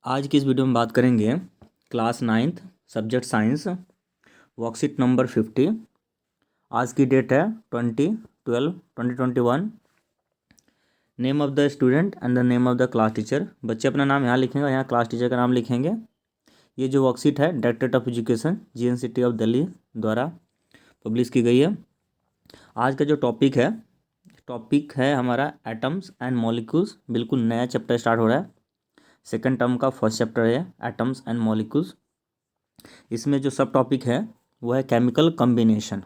आज की इस वीडियो में बात करेंगे class 9th subject science worksheet number 50। आज की डेट है 20/12/2021। Name of the student and the name of the class teacher. बच्चे अपना नाम यहाँ लिखेंगे, यहाँ क्लास टीचर का नाम लिखेंगे। ये जो वर्कशीट है directorate of education GNCT of Delhi द्वारा पब्लिश की गई है। आज का जो टॉपिक है हमारा एटम्स एंड मॉलिक्यूल्स। बिल्कुल नया चैप्टर स्टार्ट हो रहा है। सेकंड टर्म का फर्स्ट चैप्टर है एटम्स एंड मॉलिक्यूल्स। इसमें जो सब टॉपिक है वो है केमिकल कम्बिनेशन।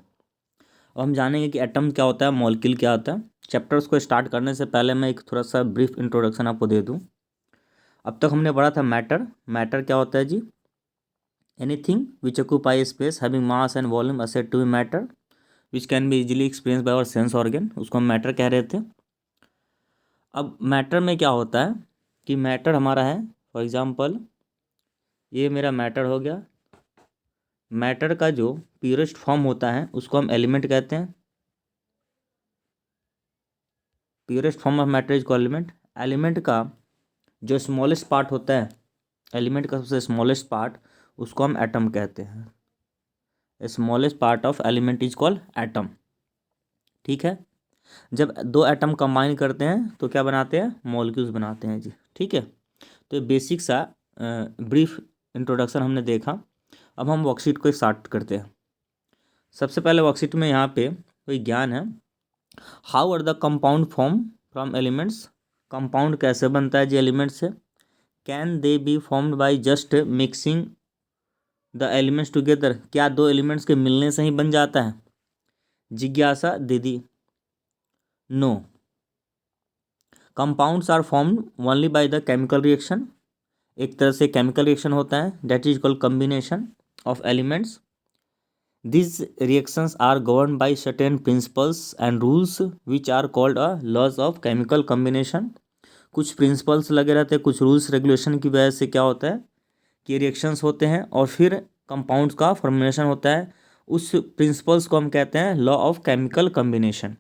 अब हम जानेंगे कि एटम क्या होता है, मॉलिक्यूल क्या होता है। चैप्टर्स को स्टार्ट करने से पहले मैं एक थोड़ा सा ब्रीफ इंट्रोडक्शन आपको दे दूं। अब तक हमने पढ़ा था मैटर क्या होता है जी। Anything which occupy space having mass and volume are said to be matter which can be easily experience by our sense organ, उसको हम मैटर कह रहे थे। अब मैटर में क्या होता है कि मैटर हमारा है, फॉर एग्जाम्पल ये मेरा मैटर हो गया। मैटर का जो प्योरेस्ट फॉर्म होता है उसको हम एलिमेंट कहते हैं। Purest form of matter is called element. Element का जो स्मॉलेस्ट पार्ट होता है, एलिमेंट का सबसे स्मॉलेस्ट पार्ट, उसको हम एटम कहते हैं। Smallest part of element is called atom. ठीक है। जब दो एटम कंबाइन करते हैं तो क्या बनाते हैं, मॉलिक्यूल्स बनाते हैं जी। ठीक है। तो ये बेसिक सा ब्रीफ इंट्रोडक्शन हमने देखा। अब हम वर्कशीट को स्टार्ट करते हैं। सबसे पहले वर्कशीट में यहाँ पे कोई ज्ञान है। How are the compound form from elements. Compound कैसे बनता है जी एलिमेंट से। Can they be formed by just mixing the elements together. क्या दो एलिमेंट्स के मिलने से ही बन जाता है। जिज्ञासा दीदी no. Compounds are formed only by the chemical reaction. एक तरह से केमिकल रिएक्शन होता है, that is called combination of elements. These reactions are governed by certain principles and rules which are called a laws of chemical combination। कुछ principles लगे रहते हैं, कुछ रूल्स रेगुलेशन की वजह से क्या होता है कि रिएक्शंस होते हैं और फिर कंपाउंड्स का फॉर्मेशन होता है। उस प्रिंसिपल्स को हम कहते हैं law of chemical combination.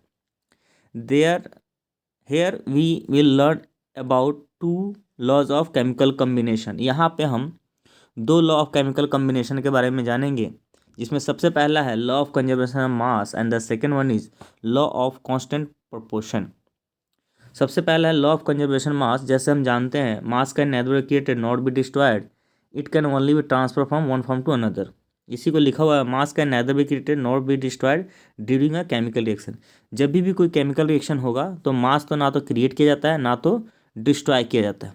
There here we will learn about two laws of chemical combination. यहाँ पे हम दो लॉ ऑफ केमिकल कम्बिनेशन के बारे में जानेंगे, जिसमें सबसे पहला है law of conservation of mass and the second one is law of constant proportion. सबसे पहला है लॉ ऑफ कंजर्वेशन मास। जैसे हम जानते हैं mass can neither be created not be destroyed, it can only be transfer from one form to another. इसी को लिखा हुआ है, mass can neither be created not be destroyed during a chemical reaction. जब भी कोई केमिकल रिएक्शन होगा तो मास तो ना तो क्रिएट किया जाता है ना तो डिस्ट्रॉय किया जाता है।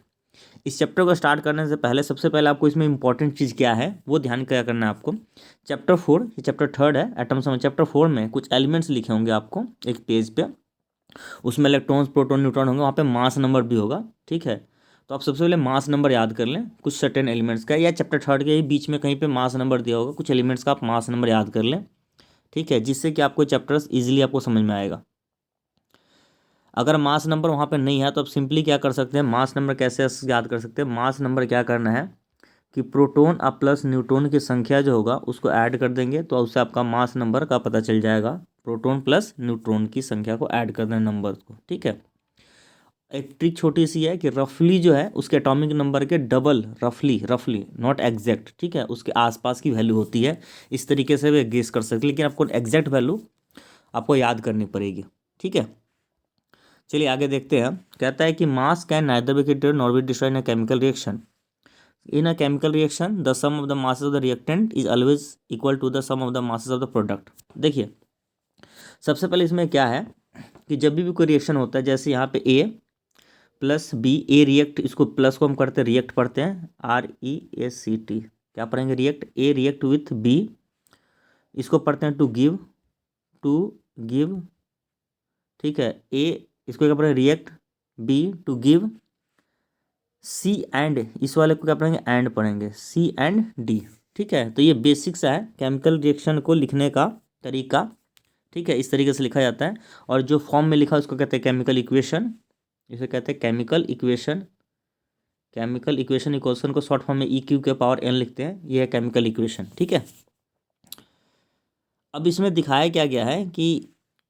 इस चैप्टर को स्टार्ट करने से पहले सबसे पहले आपको इसमें इंपॉर्टेंट चीज़ क्या है वो ध्यान क्या करना है आपको। चैप्टर 4, ये चैप्टर 3 है एटम्स में। चैप्टर 4 में कुछ एलिमेंट्स लिखे होंगे आपको एक पेज पे। उसमें इलेक्ट्रॉन्स प्रोटॉन न्यूट्रॉन होंगे, वहाँ पे मास नंबर भी होगा। ठीक है। तो आप सबसे पहले मास नंबर याद कर लें कुछ सर्टेन एलिमेंट्स का, या चैप्टर 3 के बीच में कहीं पर मास नंबर दिया होगा, कुछ एलिमेंट्स का आप मास नंबर याद कर लें। ठीक है, जिससे कि आपको चैप्टर्स ईजिली आपको समझ में आएगा। अगर मास नंबर वहाँ पे नहीं है तो आप सिंपली क्या कर सकते हैं, मास नंबर कैसे याद कर सकते हैं। मास नंबर क्या करना है कि प्रोटॉन और प्लस न्यूट्रॉन की संख्या जो होगा उसको ऐड कर देंगे तो उससे आपका मास नंबर का पता चल जाएगा। प्रोटॉन प्लस न्यूट्रॉन की संख्या को ऐड कर दें नंबर को। ठीक है। एक ट्रिक छोटी सी है कि रफली जो है उसके एटॉमिक नंबर के डबल, रफली नॉट एग्जैक्ट, ठीक है, उसके आसपास की वैल्यू होती है। इस तरीके से वे गेस कर सकते हैं, लेकिन आपको एग्जैक्ट वैल्यू आपको याद करनी पड़ेगी। ठीक है। चलिए आगे देखते हैं। कहता है कि mass can neither be created nor be destroyed in a chemical reaction. In a chemical reaction the sum of the masses of the reactant is always equal to the sum of the masses of the product. देखिए सबसे पहले इसमें क्या है कि जब भी कोई रिएक्शन होता है, जैसे यहाँ पे ए प्लस बी, ए रिएक्ट, इसको प्लस को हम करते हैं रिएक्ट पढ़ते हैं REACT। क्या पढ़ेंगे, react. A react with B, इसको पढ़ते हैं टू गिव। ठीक है। ए इसको क्या पढ़ेंगे, react. B to give. C and, इस वाले को क्या पढ़ेंगे, एंड पढ़ेंगे, सी एंड डी। ठीक है। तो ये बेसिक सा है केमिकल रिएक्शन को लिखने का तरीका। ठीक है, इस तरीके से लिखा जाता है। और जो फॉर्म में लिखा है उसको कहते हैं केमिकल इक्वेशन। इसे कहते हैं chemical equation. Chemical equation equation को शॉर्ट फॉर्म में EQ के पावर n लिखते हैं। ये है केमिकल इक्वेशन। ठीक है। अब इसमें दिखाया क्या गया है कि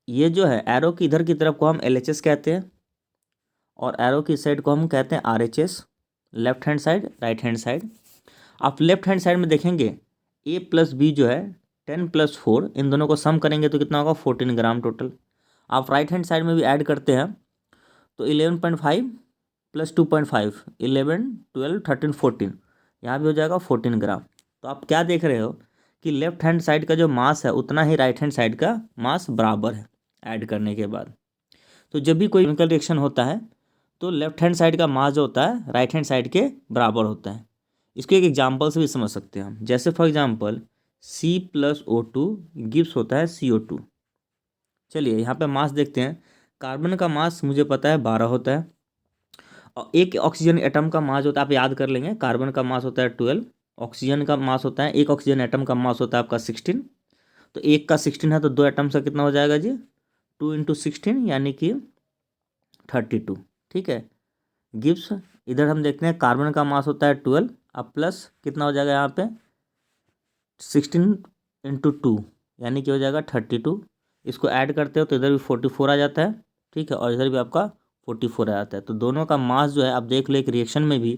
ये जो है एरो की इधर की तरफ को हम LHS कहते हैं और एरो की साइड को हम कहते हैं RHS। Left hand side, right hand side. आप लेफ्ट हैंड साइड में देखेंगे ए प्लस बी जो है 10+4, इन दोनों को सम करेंगे तो कितना होगा 14 ग्राम टोटल। आप राइट हैंड साइड में भी ऐड करते हैं तो 11.5 + 2.5, 11, 12, 13, 14, यहाँ भी हो जाएगा 14 ग्राम। तो आप क्या देख रहे हो कि लेफ्ट हैंड साइड का जो मास है उतना ही राइट हैंड साइड का मास बराबर है ऐड करने के बाद। तो जब भी कोई केमिकल रिएक्शन होता है तो लेफ्ट हैंड साइड का मास जो होता है राइट हैंड साइड के बराबर होता है। इसको एक एग्जाम्पल से भी समझ सकते हैं हम, जैसे फॉर एग्जाम्पल C+O2 गिव्स होता है CO2। चलिए यहाँ पे मास देखते हैं। कार्बन का मास मुझे पता है 12 होता है, और एक ऑक्सीजन एटम का मास होता है, आप याद कर लेंगे, कार्बन का मास होता है 12, ऑक्सीजन का मास होता है, एक ऑक्सीजन एटम का मास होता है आपका 16। तो एक का 16 है तो दो एटम से कितना हो जाएगा जी, 2 × 16 यानी कि 32। ठीक है, गिब्स। इधर हम देखते हैं कार्बन का मास होता है 12, अब प्लस कितना हो जाएगा यहाँ पे 16 × 2 यानी कि हो जाएगा 32। इसको ऐड करते हो तो इधर भी 44 आ जाता है। ठीक है, और इधर भी आपका 44 आ जाता है। तो दोनों का मास जो है आप देख लो, एक रिएक्शन में भी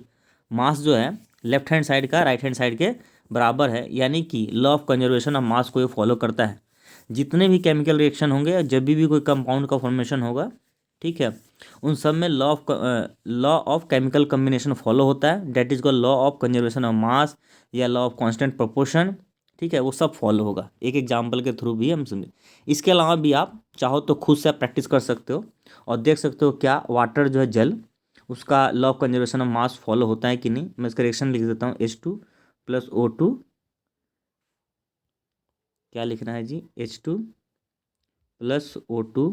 मास जो है लेफ्ट हैंड साइड का राइट हैंड साइड के बराबर है, यानी कि लॉ ऑफ कंजर्वेशन ऑफ मास को ये फॉलो करता है। जितने भी केमिकल रिएक्शन होंगे, जब भी कोई कंपाउंड का फॉर्मेशन होगा, ठीक है, उन सब में law of chemical combination follow होता है, that is called law of conservation of mass या लॉ ऑफ कांस्टेंट प्रोपोर्शन। ठीक है, वो सब फॉलो होगा, एक एग्जाम्पल के थ्रू भी हम समझे। इसके अलावा भी आप चाहो तो खुद से प्रैक्टिस कर सकते हो और देख सकते हो क्या वाटर जो है जल, उसका law of conservation of mass follow होता है कि नहीं। मैं इसका रिएक्शन लिख देता हूँ, H2 + O2, क्या लिखना है जी, H2 + O2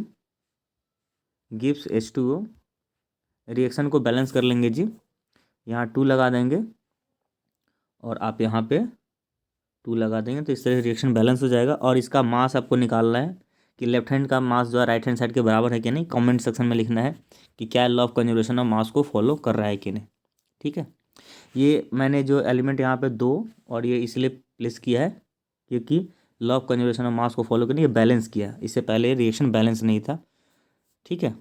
gives H2O। Reaction को बैलेंस कर लेंगे जी, यहाँ 2 लगा देंगे और आप यहाँ पे 2 लगा देंगे, तो इस तरह रिएक्शन बैलेंस हो जाएगा। और इसका मास आपको निकालना है कि लेफ्ट हैंड का मास जो है राइट हैंड साइड के बराबर है कि नहीं। कमेंट सेक्शन में लिखना है कि क्या लॉ ऑफ कंजर्वेशन ऑफ मास को फॉलो कर रहा है कि नहीं। ठीक है, ये मैंने जो एलिमेंट यहाँ पे 2 और ये इसलिए प्लेस किया है क्योंकि लॉ ऑफ कंजर्वेशन ऑफ मास को फॉलो करने ये बैलेंस किया, इससे पहले रिएक्शन बैलेंस नहीं था। ठीक है,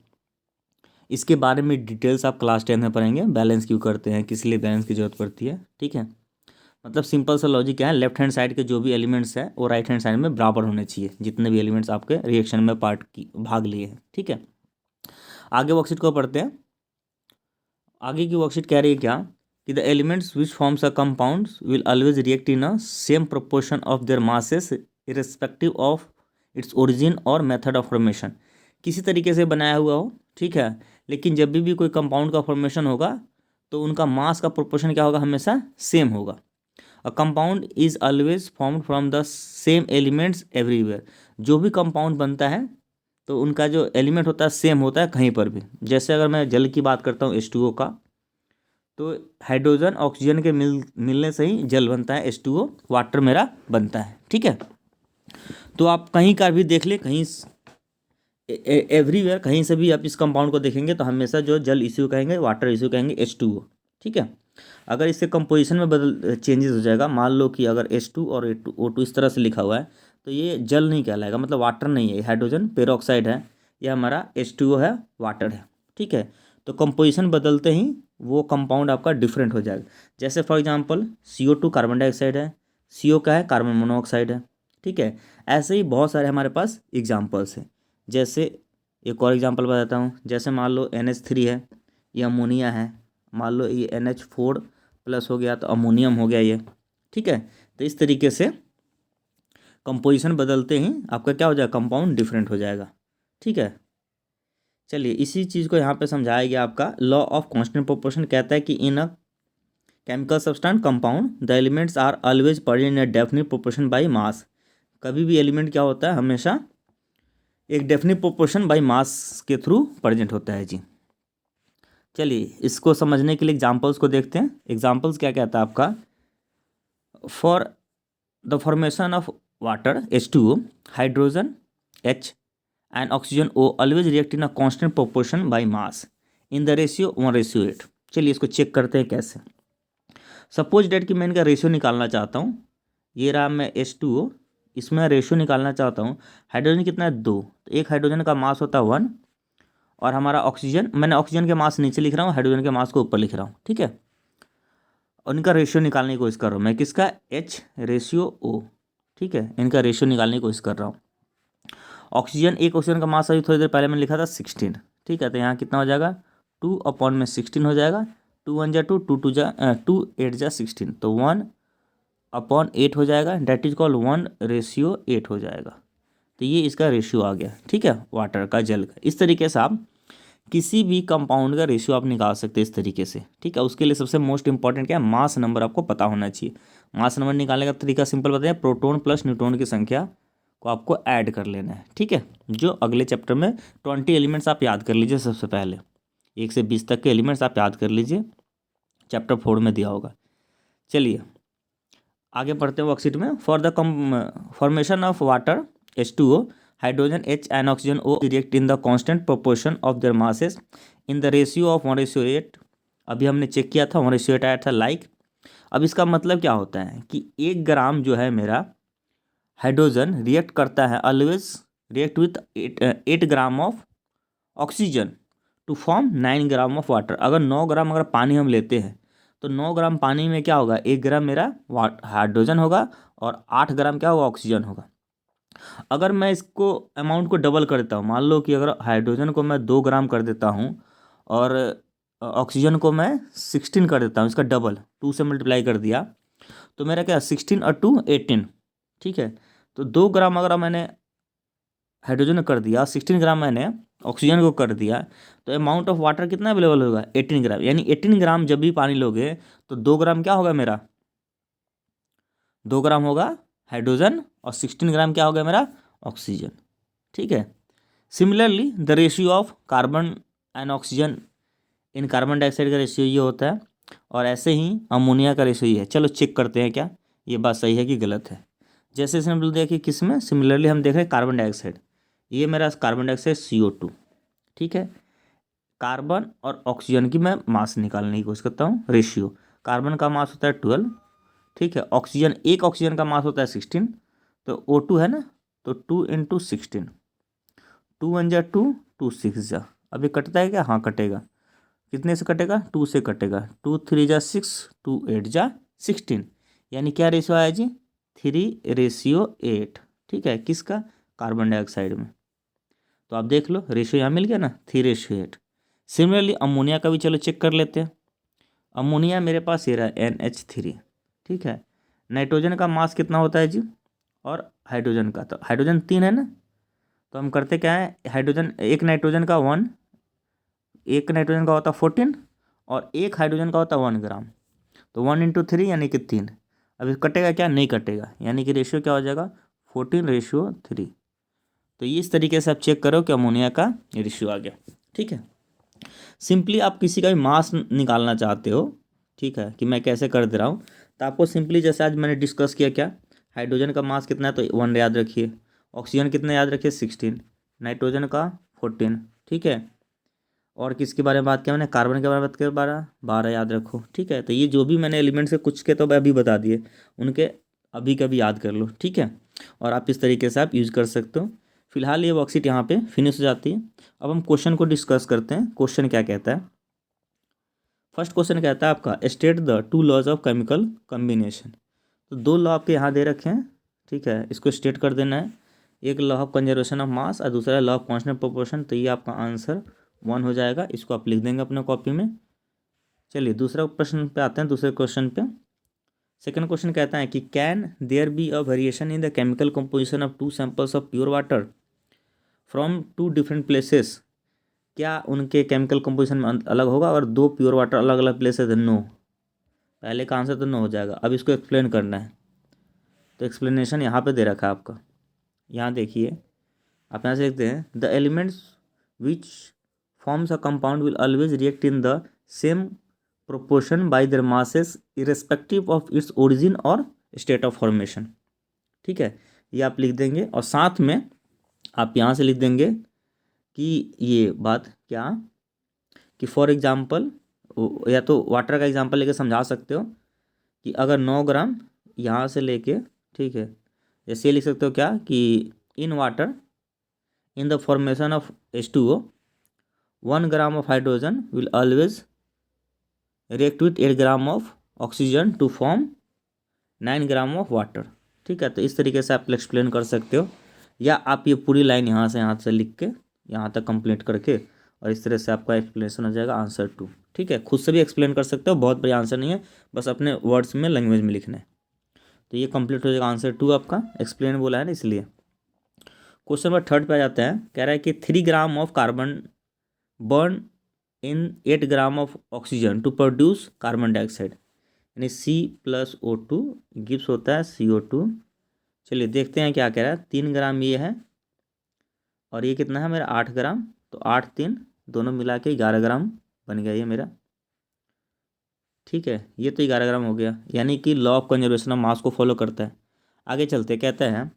इसके बारे में डिटेल्स आप क्लास 10 में पढ़ेंगे, बैलेंस क्यों करते हैं, किस लिए बैलेंस की जरूरत पड़ती है। ठीक है, मतलब सिंपल सा लॉजिक क्या है, लेफ्ट हैंड साइड के जो भी एलिमेंट्स हैं वो राइट हैंड साइड में बराबर होने चाहिए, जितने भी एलिमेंट्स आपके रिएक्शन में भाग लिए हैं। ठीक है, आगे वर्कशीट को पढ़ते हैं। आगे की वर्कशीट कह रही है क्या कि the elements which forms a compounds will always react in a same proportion of their masses irrespective of its origin और मेथड ऑफ फॉर्मेशन। किसी तरीके से बनाया हुआ हो, ठीक है, लेकिन जब भी कोई कंपाउंड का फॉर्मेशन होगा तो उनका मास का प्रोपोर्शन क्या होगा, हमेशा सेम होगा। A compound is always formed from the same elements everywhere. जो भी कंपाउंड बनता है तो उनका जो एलिमेंट होता है सेम होता है कहीं पर भी। जैसे अगर मैं जल की बात करता हूँ H2O का, तो हाइड्रोजन ऑक्सीजन के मिलने से ही जल बनता है, H2O वाटर मेरा बनता है। ठीक है, तो आप कहीं का भी देख ले, कहीं एवरीवेयर कहीं से भी आप इस कंपाउंड को देखेंगे तो हमेशा जो जल इश्यू कहेंगे, वाटर इश्यू कहेंगे, H2O। ठीक है, अगर इसके कंपोजिशन में बदल चेंजेस हो जाएगा, मान लो कि अगर H2 और O2 इस तरह से लिखा हुआ है तो ये जल नहीं कहलाएगा, मतलब वाटर नहीं है, हाइड्रोजन पेरोक्साइड है, ये हमारा H2O है, वाटर है। ठीक है, तो कंपोजिशन बदलते ही वो कंपाउंड आपका डिफरेंट हो जाएगा। जैसे for example CO2 carbon dioxide है, CO का है कार्बन मोनोऑक्साइड है। ठीक है, ऐसे ही बहुत सारे हमारे पास एग्जाम्पल्स हैं। जैसे एक और एग्जांपल बताता हूँ, जैसे मान लो NH3 है, ये अमोनिया है, मान लो ये NH4+ हो गया तो अमोनियम हो गया ये। ठीक है, तो इस तरीके से कंपोजिशन बदलते ही आपका क्या हो जाएगा, कंपाउंड डिफरेंट हो जाएगा। ठीक है, चलिए इसी चीज़ को यहाँ पे समझाया गया। आपका लॉ ऑफ कांस्टेंट प्रोपोर्शन कहता है कि in a chemical substance compound the elements are always present in a definite proportion by mass. कभी भी एलिमेंट क्या होता है, हमेशा एक डेफिनिट प्रोपोर्शन बाय मास के थ्रू प्रेजेंट होता है जी। चलिए इसको समझने के लिए एग्जांपल्स को देखते हैं। एग्जांपल्स क्या कहता है आपका, for the formation of water H2O, hydrogen H and oxygen O always react in a constant proportion by mass in the ratio 1:8। चलिए इसको चेक करते हैं कैसे। सपोज डेट कि मैं इनका रेशियो निकालना चाहता हूँ, ये रहा मैं H2O, इसमें रेशियो निकालना चाहता हूँ। हाइड्रोजन कितना है 2, तो एक हाइड्रोजन का मास होता है 1, और हमारा ऑक्सीजन, मैंने ऑक्सीजन के मास नीचे लिख रहा हूँ, हाइड्रोजन के मास को ऊपर लिख रहा हूँ। ठीक है, और इनका रेशियो निकालने की कोशिश कर रहा हूँ मैं, किसका, H रेशियो O, ठीक है, इनका रेशियो निकालने की कोशिश कर रहा हूँ। ऑक्सीजन, एक ऑक्सीजन का मास अभी थोड़ी देर पहले मैंने लिखा था 16, ठीक है, तो यहाँ कितना हो जाएगा 2/16 हो जाएगा, 2 1 जा 2, 2 8 जा 16, तो 1/8 हो जाएगा, डेट इज कॉल्ड 1:8 हो जाएगा। तो ये इसका रेशियो आ गया, ठीक है, वाटर का, जल का। इस तरीके से आप किसी भी कंपाउंड का रेशियो आप निकाल सकते हैं इस तरीके से, ठीक है। उसके लिए सबसे मोस्ट इंपॉर्टेंट क्या है, मास नंबर आपको पता होना चाहिए। मास नंबर निकालने का तरीका सिंपल बताया, प्रोटॉन प्लस न्यूट्रॉन की संख्या को आपको ऐड कर लेना है, ठीक है। जो अगले चैप्टर में 20 एलिमेंट्स आप याद कर लीजिए सबसे पहले, 1 से 20 तक के एलिमेंट्स आप याद कर लीजिए, चैप्टर 4 में दिया होगा। चलिए आगे पढ़ते हैं वर्कशीट में। For the formation of water H2O, hydrogen H and oxygen O react in the constant proportion of their masses in the ratio of 1:8। अभी हमने चेक किया था 1:8 आया था, लाइक। अब इसका मतलब क्या होता है कि 1 ग्राम जो है मेरा हाइड्रोजन रिएक्ट करता है, always react with 8 gram of oxygen to form 9 gram of water. अगर 9 ग्राम अगर पानी हम लेते हैं तो 9 ग्राम पानी में क्या होगा, 1 ग्राम मेरा हाइड्रोजन होगा और 8 ग्राम क्या होगा, ऑक्सीजन होगा। अगर मैं इसको अमाउंट को डबल कर देता हूँ, मान लो कि अगर हाइड्रोजन को मैं 2 ग्राम कर देता हूँ और ऑक्सीजन को मैं 16 कर देता हूँ, इसका डबल 2 से मल्टीप्लाई कर दिया, तो मेरा क्या 16 और 2 18, ठीक है। तो 2 ग्राम अगर मैंने हाइड्रोजन कर दिया, 16 ग्राम मैंने ऑक्सीजन को कर दिया, तो अमाउंट ऑफ वाटर कितना अवेलेबल होगा, 18 ग्राम। यानी 18 ग्राम जब भी पानी लोगे तो 2 ग्राम क्या होगा मेरा, 2 ग्राम होगा हाइड्रोजन और 16 ग्राम क्या होगा मेरा, ऑक्सीजन, ठीक है। Similarly the ratio of carbon and oxygen in carbon dioxide का रेशियो ये होता है, और ऐसे ही अमोनिया का रेशियो ये है। चलो चेक करते हैं क्या ये बात सही है कि गलत है। जैसे इसमें बोल दिया कि किस में, सिमिलरली हम देख रहे हैं कार्बन डाइऑक्साइड, ये मेरा कार्बन डाइऑक्साइड CO2, ठीक है। कार्बन और ऑक्सीजन की मैं मास निकालने की कोशिश करता हूँ, रेशियो। कार्बन का मास होता है 12, ठीक है। ऑक्सीजन, एक ऑक्सीजन का मास होता है 16, तो O2 है ना, तो 2 × 16, 2 1 जा 2, 2 6 जा। अभी कटता है क्या, हाँ कटेगा। कितने से कटेगा, 2 से कटेगा, 2 3 जा 6, 2 8 जा 16, यानी क्या रेशियो आया जी, 3:8, ठीक है, किसका, कार्बन डाइऑक्साइड में। तो आप देख लो रेशियो यहाँ मिल गया ना, 3:8। सिमिलरली अमोनिया का भी चलो चेक कर लेते हैं। अमोनिया मेरे पास ये रहा NH3, ठीक है। नाइट्रोजन का मास कितना होता है जी, और हाइड्रोजन का, तो हाइड्रोजन 3 है ना, तो हम करते क्या है, हाइड्रोजन, एक नाइट्रोजन का 14 और एक हाइड्रोजन का होता है 1 ग्राम, तो 1 × 3 यानी कि 3। अब कटेगा क्या, नहीं कटेगा, यानी कि रेशियो क्या हो जाएगा, 14:3। तो ये इस तरीके से आप चेक करो कि अमोनिया का रेशियो आ गया, ठीक है। सिंपली आप किसी का भी मास निकालना चाहते हो, ठीक है, कि मैं कैसे कर दे रहा हूँ, तो आपको सिंपली जैसे आज मैंने डिस्कस किया, क्या हाइड्रोजन का मास कितना है, तो 1 याद रखिए, ऑक्सीजन कितना याद रखिए 16, नाइट्रोजन का 14, ठीक है। और किसके बारे में बात किया मैंने, कार्बन के बारे में बात किया, 12 याद रखो, ठीक है। तो ये जो भी मैंने एलिमेंट्स के कुछ के तो अभी बता दिए, उनके अभी का भी याद कर लो, ठीक है। और आप इस तरीके से आप यूज़ कर सकते हो। फिलहाल ये वर्कशीट यहाँ पे फिनिश हो जाती है। अब हम क्वेश्चन को डिस्कस करते हैं। क्वेश्चन क्या कहता है, फर्स्ट क्वेश्चन कहता है आपका, state the 2 laws of chemical combination. तो 2 लॉ आपके यहाँ दे रखे हैं, ठीक है, इसको स्टेट कर देना है। एक लॉ ऑफ कंजर्वेशन ऑफ मास और दूसरा लॉ ऑफ कांस्टेंट प्रोपोर्शन। तो ये आपका आंसर 1 हो जाएगा, इसको आप लिख देंगे अपने कॉपी में। चलिए दूसरा प्रश्न पे आते हैं, दूसरे क्वेश्चन पे। सेकंड क्वेश्चन कहता है कि can there be a variation in the chemical composition of 2 samples of pure water from 2 different places. क्या उनके केमिकल कंपोजिशन में अलग होगा और 2 प्योर वाटर अलग अलग प्लेसेस है, नो। पहले का आंसर तो नो हो जाएगा। अब इसको एक्सप्लेन करना है, तो एक्सप्लेनेशन यहाँ पे दे रखा है आपका। यहाँ देखिए, आप यहाँ से देखते हैं, the elements which forms a compound will always react in the same proportion bye there masses irrespective of its origin और स्टेट ऑफ फॉर्मेशन, ठीक है। ये आप लिख देंगे और साथ में आप यहाँ से लिख देंगे कि ये बात क्या, कि फॉर एग्जांपल, या तो वाटर का एग्जांपल लेके समझा सकते हो कि अगर 9 ग्राम यहाँ से लेके, ठीक है, जैसे लिख सकते हो क्या, कि in water in the formation of H2O 1 gram of hydrogen will always react with 8 gram of oxygen to form 9 gram of water. ठीक है, तो इस तरीके से आप एक्सप्लेन कर सकते हो, या आप ये पूरी लाइन यहाँ से लिख के यहाँ तक कंप्लीट करके, और इस तरह से आपका एक्सप्लेनेशन हो जाएगा आंसर 2। ठीक है, खुद से भी एक्सप्लेन कर सकते हो, बहुत बड़ी आंसर नहीं है, बस अपने वर्ड्स में लैंग्वेज में लिखना है। तो ये कंप्लीट हो जाएगा आंसर 2 आपका, एक्सप्लेन बोला है ना इसलिए। क्वेश्चन नंबर 3 पे आ जाते हैं। कह रहा है कि 3 gram of carbon burn in 8 gram of oxygen to produce carbon dioxide, यानी C+O2 गिव्स होता है CO2। चलिए देखते हैं क्या कह रहा है। 3 ग्राम ये है, और ये कितना है मेरा 8 ग्राम, तो 8 3 दोनों मिला के 11 ग्राम बन गया ये मेरा। ठीक है, ये तो 11 ग्राम हो गया, यानी कि लॉ ऑफ कंजर्वेशन ऑफ मास को फॉलो करता है। आगे चलते कहते हैं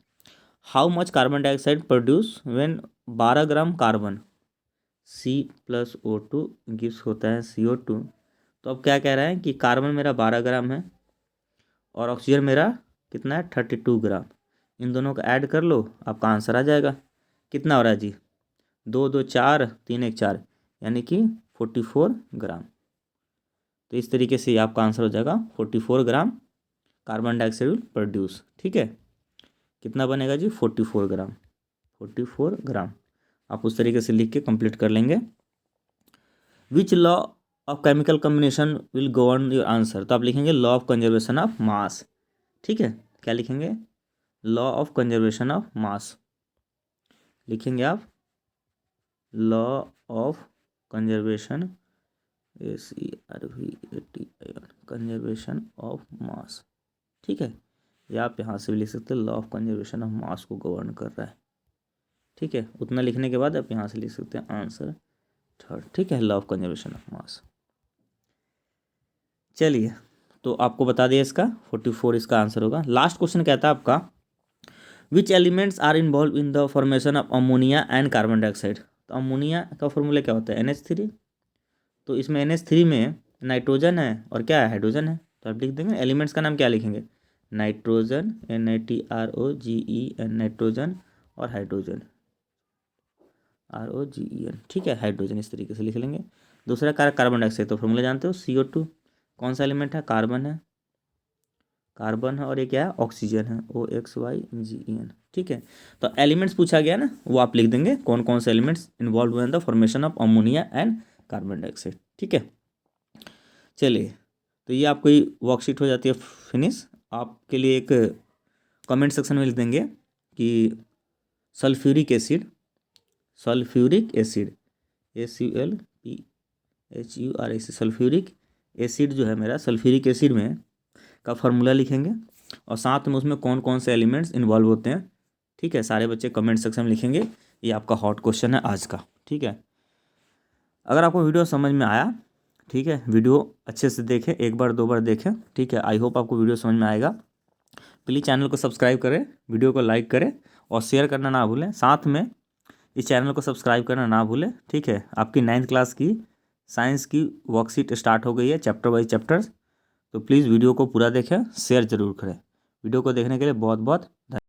how much carbon dioxide produce when 12 gram carbon C+O2 gives होता है CO2। तो अब क्या कह रहा है कि कार्बन मेरा 12 ग्राम है और ऑक्सीजन मेरा कितना है 32 ग्राम। इन दोनों को ऐड कर लो, आपका आंसर आ जाएगा। कितना हो रहा है जी, 2 2 4 3 1 4, यानी कि 44 ग्राम। तो इस तरीके से आपका आंसर हो जाएगा 44 gram carbon dioxide will produce. ठीक है, कितना बनेगा जी 44 ग्राम, 44 ग्राम। आप उस तरीके से लिख के कंप्लीट कर लेंगे। Which law of chemical combination will govern your answer, तो आप लिखेंगे लॉ ऑफ कंजर्वेशन ऑफ मास। ठीक है, क्या लिखेंगे, लॉ ऑफ कंजर्वेशन ऑफ मास लिखेंगे आप, law of conservation ACRVATION conservation of मास। ठीक है, या आप यहाँ से भी लिख सकते हैं लॉ ऑफ कंजर्वेशन ऑफ मास को गवर्न कर रहा है। ठीक है, उतना लिखने के बाद आप यहाँ से लिख सकते हैं आंसर 3। ठीक है, लॉ ऑफ कंजर्वेशन ऑफ मास। चलिए, तो आपको बता दिया इसका 44 इसका आंसर होगा। लास्ट क्वेश्चन कहता है आपका which elements are involve in the formation of ammonia and carbon dioxide. तो अमोनिया का फॉर्मूला क्या होता है NH3। तो इसमें NH3 में नाइट्रोजन है और क्या है, हाइड्रोजन है। तो आप लिख देंगे एलिमेंट्स का नाम क्या लिखेंगे, नाइट्रोजन NITROGEN नाइट्रोजन, और हाइड्रोजन ROGEN। ठीक है, हाइड्रोजन इस तरीके से लिख लेंगे। दूसरा कार्बन डाइऑक्साइड, तो फॉर्मूला जानते हो CO2। कौन सा एलिमेंट है, कार्बन है, कार्बन है, और ये क्या है ऑक्सीजन है OXYGEN। ठीक है, तो एलिमेंट्स पूछा गया ना, वो आप लिख देंगे कौन कौन से एलिमेंट्स इन्वॉल्व हुए इन the formation of ammonia and carbon dioxide. ठीक है, चलिए, तो ये आपको वर्कशीट हो जाती है फिनिश। आपके लिए एक कमेंट सेक्शन में लिख देंगे कि sulphuric acid SULPHURIC sulphuric acid जो है मेरा, सल्फ्यूरिक एसिड में का फार्मूला लिखेंगे, और साथ में उसमें कौन कौन से एलिमेंट्स इन्वॉल्व होते हैं। ठीक है, सारे बच्चे कमेंट सेक्शन में लिखेंगे। ये आपका हॉट क्वेश्चन है आज का। ठीक है, अगर आपको वीडियो समझ में आया, ठीक है, वीडियो अच्छे से देखें, 1 बार 2 बार देखें। ठीक है, आई होप आपको वीडियो समझ में आएगा। प्लीज़ चैनल को सब्सक्राइब करें, वीडियो को लाइक करें और शेयर करना ना भूलें। साथ में इस चैनल को सब्सक्राइब करना ना भूलें। ठीक है, आपकी 9th क्लास की साइंस की वर्कशीट स्टार्ट हो गई है, चैप्टर बाई चैप्टर। तो प्लीज़ वीडियो को पूरा देखें, शेयर ज़रूर करें। वीडियो को देखने के लिए बहुत बहुत धन्यवाद।